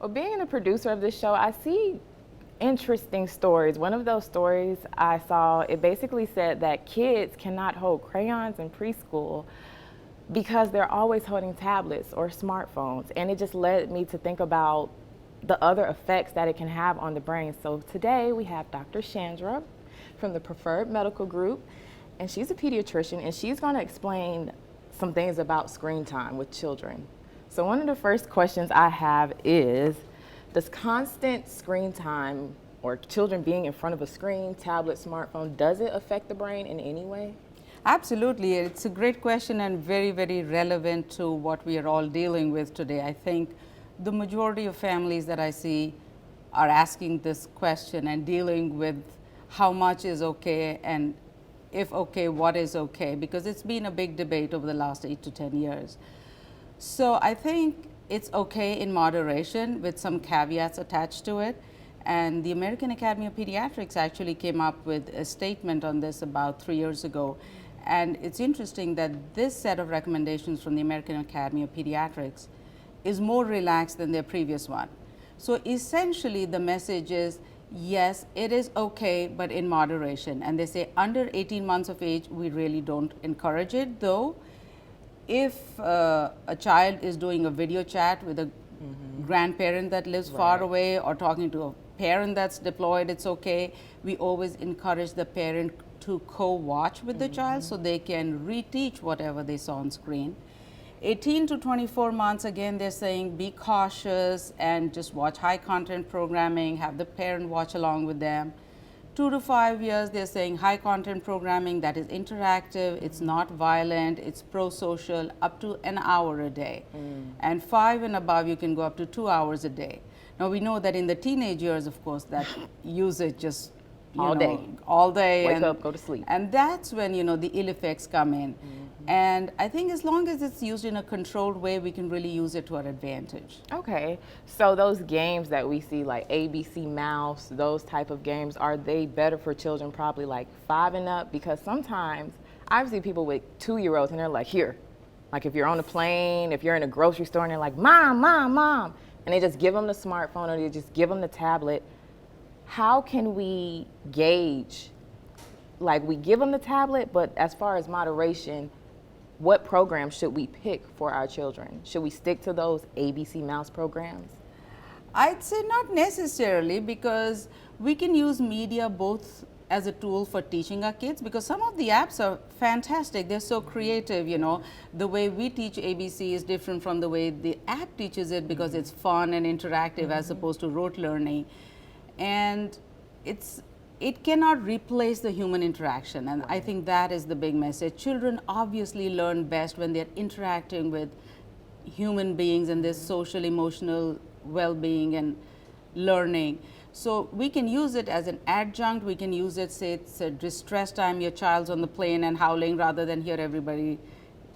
Well, being a producer of this show, I see interesting stories. One of those stories I saw, it basically said that kids cannot hold crayons in preschool because they're always holding tablets or smartphones. And it just led me to think about the other effects that it can have on the brain. So today we have Dr. Chandra from the Preferred Medical Group, and she's a pediatrician, and she's going to explain some things about screen time with children. So one of the first questions I have is, does constant screen time or children being in front of a screen, tablet, smartphone, does it affect the brain in any way? Absolutely. It's a great question and very, very relevant to what we are all dealing with today. I think the majority of families that I see are asking this question and dealing with how much is okay, and if okay, what is okay, because it's been a big debate over the last 8 to 10 years. So I think it's okay in moderation with some caveats attached to it. And the American Academy of Pediatrics actually came up with a statement on this about 3 years ago. And it's interesting that this set of recommendations from the American Academy of Pediatrics is more relaxed than their previous one. So essentially the message is, yes, it is okay, but in moderation. And they say under 18 months of age, we really don't encourage it, though. If a child is doing a video chat with a grandparent that lives far away, or talking to a parent that's deployed, it's okay. We always encourage the parent to co-watch with the child so they can reteach whatever they saw on screen. 18 to 24 months, again, they're saying be cautious and just watch high content programming, have the parent watch along with them. 2 to 5 years, they're saying high content programming that is interactive, it's not violent, it's pro-social, up to an hour a day. And 5 and above, you can go up to 2 hours a day. Now we know that in the teenage years, of course, that usage just All day. all day, Wake and up, go to sleep. and that's when the ill effects come in. And I think as long as it's used in a controlled way, we can really use it to our advantage. Okay, so those games that we see like ABC Mouse, those type of games, are they better for children probably like 5 and up? Because sometimes I've seen people with 2-year-olds and they're like, here, like if you're on a plane, if you're in a grocery store and they're like, mom, mom, mom, and they just give them the smartphone or they just give them the tablet. How can we gauge, like we give them the tablet, but as far as moderation, what programs should we pick for our children? Should we stick to those ABC Mouse programs? I'd say not necessarily, because we can use media both as a tool for teaching our kids, because some of the apps are fantastic. They're so creative, The way we teach ABC is different from the way the app teaches it, because it's fun and interactive as opposed to rote learning. And it cannot replace the human interaction, and I think that is the big message. Children obviously learn best when they're interacting with human beings and their social, emotional well-being and learning. So we can use it as an adjunct. We can use it, say it's a distress time, your child's on the plane and howling, rather than hear everybody,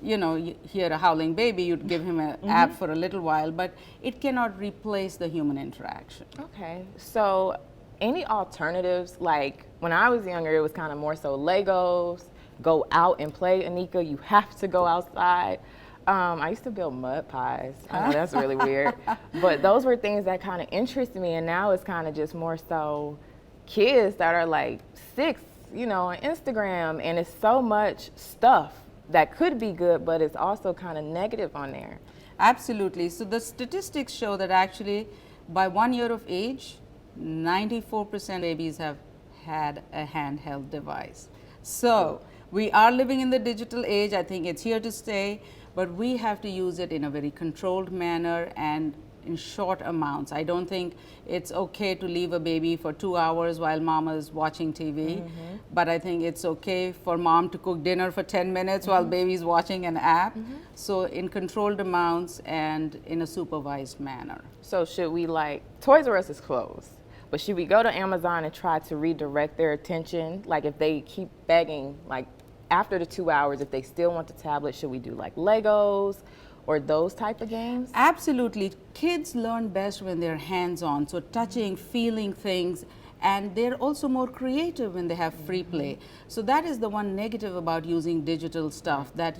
you hear a howling baby, you'd give him an app for a little while, but it cannot replace the human interaction. Okay, so any alternatives? Like when I was younger, it was kind of more so Legos, go out and play, Anika, you have to go outside. I used to build mud pies. I know that's really weird, but those were things that kind of interested me, and now it's kind of just more so kids that are like 6, on Instagram, and it's so much stuff that could be good, but it's also kind of negative on there. Absolutely. So the statistics show that actually by 1 year of age, 94% babies have had a handheld device. So we are living in the digital age. I think it's here to stay, but we have to use it in a very controlled manner and in short amounts. I don't think it's okay to leave a baby for 2 hours while mama is watching TV, but I think it's okay for mom to cook dinner for 10 minutes while baby's watching an app. So in controlled amounts and in a supervised manner. So should we, like, Toys R Us is closed, but should we go to Amazon and try to redirect their attention? Like if they keep begging, like after the 2 hours, if they still want the tablet, should we do like Legos or those type of games? Absolutely. Kids learn best when they're hands-on, so touching, feeling things, and they're also more creative when they have free play. So that is the one negative about using digital stuff, that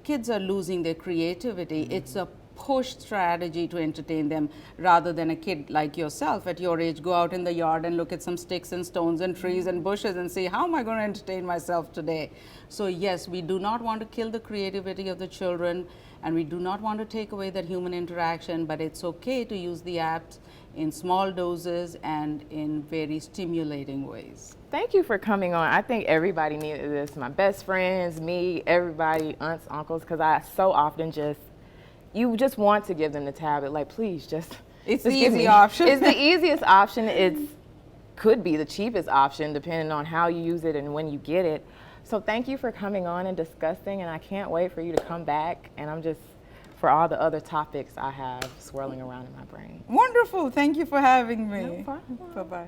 kids are losing their creativity. It's a push strategy to entertain them, rather than a kid like yourself at your age go out in the yard and look at some sticks and stones and trees and bushes and say, how am I going to entertain myself today? So yes, we do not want to kill the creativity of the children, and we do not want to take away that human interaction, but it's okay to use the apps in small doses and in very stimulating ways. Thank you for coming on. I think everybody needed this. My best friends, me, everybody, aunts, uncles, because I so often you just want to give them the tablet. Like, please, it's just the give easy me. option. It's the easiest option. Could be the cheapest option depending on how you use it and when you get it. So thank you for coming on and discussing, and I can't wait for you to come back. And for all the other topics I have swirling around in my brain. Wonderful. Thank you for having me. No problem. Bye-bye.